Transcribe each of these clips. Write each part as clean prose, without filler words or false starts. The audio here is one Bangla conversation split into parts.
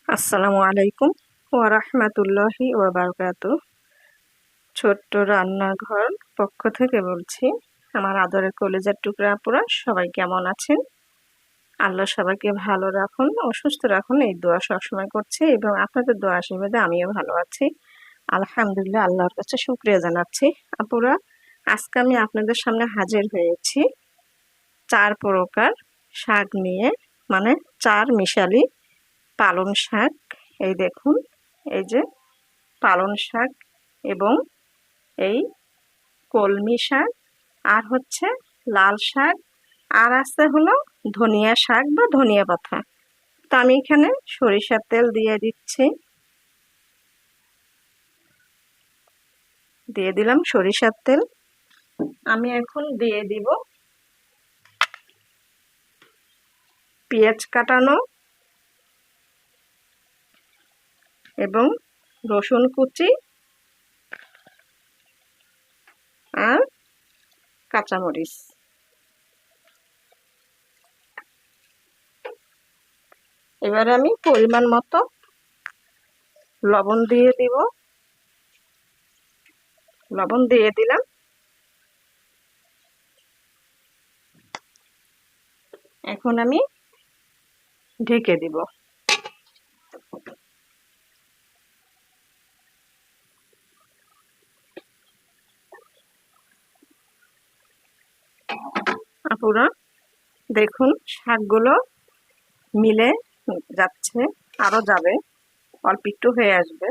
আসসালামু আলাইকুম ওয়া রাহমাতুল্লাহি ওয়া বারাকাতুহু। ছোট্ট রান্নাঘর পক্ষ থেকে বলছি। আমার আদরের কলিজার টুকরা আপুরা সবাই কেমন আছেন? আল্লাহ সবাইকে ভালো রাখুন ও সুস্থ রাখুন, এই দোয়া সবসময় করছি এবং আপনাদের দোয়া আশীর্বাদে আমিও ভালো আছি। আলহামদুলিল্লাহ, আল্লাহর কাছে শুকরিয়া জানাচ্ছি। আপুরা, আজকে আমি আপনাদের সামনে হাজির হয়েছি ৪ প্রকার শাক নিয়ে, মানে ৪ মিশালি পালং শাক। এই দেখুন, এই যে পালং শাক এবং এই কলমি শাক, আর হচ্ছে লাল শাক, আর আছে হলো ধনিয়া শাক বা ধনিয়া পাতা। তো আমি এখানে সরিষার তেল দিয়ে দিচ্ছি, দিয়ে দিলাম সরিষার তেল। আমি এখন দিয়ে দিব পেঁয়াজ কাটানো এবং রসুন কুচি আর কাঁচামরিচ। এবারে আমি পরিমাণ মতো লবণ দিয়ে দিব, লবণ দিয়ে দিলাম। এখন আমি ঢেকে দিব। আপুরা দেখুন, শাকগুলো মিলে যাচ্ছে, আরো যাবে, অল্প একটু হয়ে আসবে।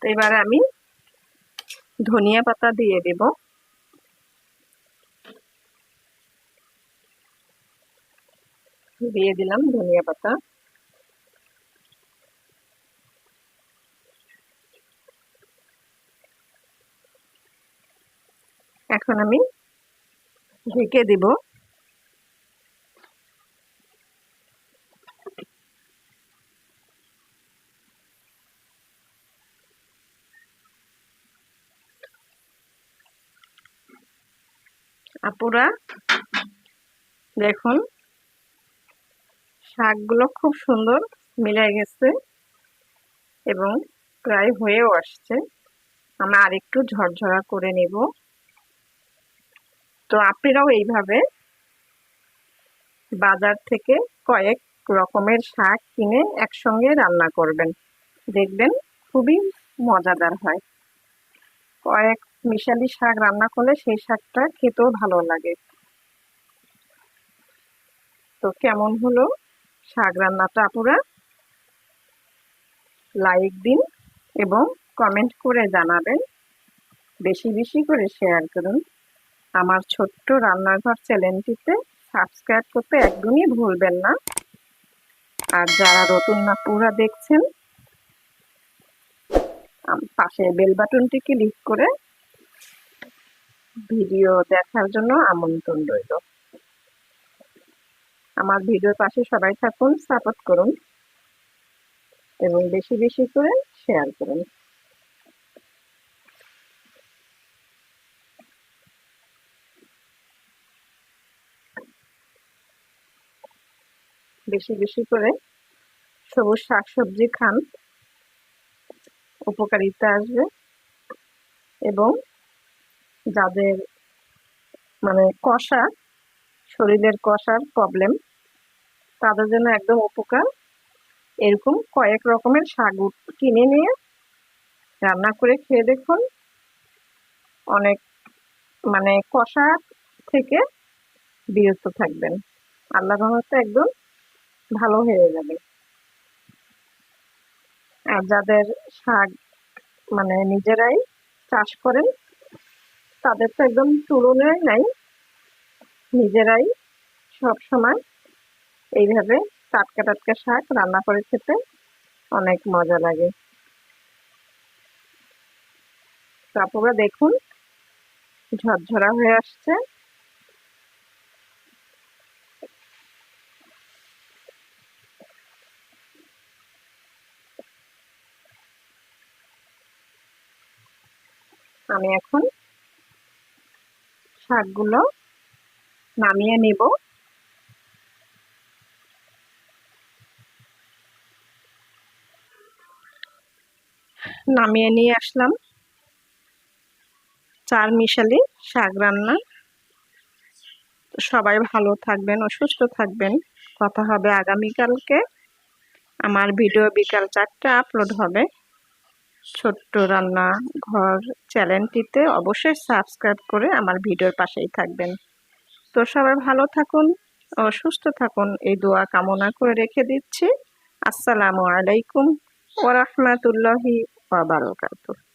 তো এবারে আমি ধনিয়া পাতা দিয়ে দেব, দিয়ে দিলাম ধনিয়া পাতা। এখন আমি ঢেকে দিব। আপুরা দেখুন, শাকগুলো খুব সুন্দর মিলে গেছে এবং প্রায় হয়েও আসছে। আমি আরেকটু ঝরঝরা করে নেব। তো আপনারাও এইভাবে বাজার থেকে কয়েক রকমের শাক কিনে একসঙ্গে রান্না করবেন, দেখবেন খুবই মজাদার হয়। কয়েক মিশালি শাক রান্না করলে সেই শাকটা খেতেও ভালো লাগে। তো কেমন হলো শাক রান্নাটা আপুরা? লাইক দিন এবং কমেন্ট করে জানাবেন। বেশি বেশি করে শেয়ার করুন। আমার ছোট্ট রান্নাঘর চ্যানেলটিতে সাবস্ক্রাইব করতে একদমই ভুলবেন না। আর যারা নতুন আপুরা দেখছেন, পাশে বেল বাটনটি ক্লিক করে ভিডিও দেখার জন্য আমন্ত্রণ রইল। আমার ভিডিওর পাশে সবাই থাকুন, সাপোর্ট করুন এবং বেশি বেশি করে শেয়ার করুন। বেশি বেশি করে সবুজ শাকসবজি খান, উপকারিতা আসবে। এবং যাদের মানে কষা, শরীরের কষার প্রবলেম, তাদের জন্য একদম উপকার। এরকম কয়েক রকমের শাক কিনে নিয়ে রান্না করে খেয়ে দেখুন, অনেক মানে কষা থেকে বিরত থাকবেন। আল্লাহর রহমতে একদম ভালো হয়ে যাবে। আর যাদের শাক মানে নিজেরাই চাষ করেন, তাদের তো একদম তুলনাই নাই। নিজেরাই সব সময় এইভাবে টাটকা টাটকা শাক রান্না করে খেতে অনেক মজা লাগে। তো আপনারা দেখুন, ঝরঝরা হয়ে আসছে। আমি এখন শাকগুলো নামিয়ে নিব। নামিয়ে নিয়ে আসলাম চার মিশালি শাক রান্না। সবাই ভালো থাকবেন ও সুস্থ থাকবেন। কথা হবে আগামীকালকে। আমার ভিডিও বিকাল 4টায় আপলোড হবে। ছোট্ট রান্না ঘর চ্যানেলটিতে অবশ্যই সাবস্ক্রাইব করে আমার ভিডিওর পাশেই থাকবেন। তো সবাই ভালো থাকুন ও সুস্থ থাকুন, এই দোয়া কামনা করে রেখে দিচ্ছি। আসসালামু আলাইকুম ওয়া রাহমাতুল্লাহি ওয়া বারাকাতুহু।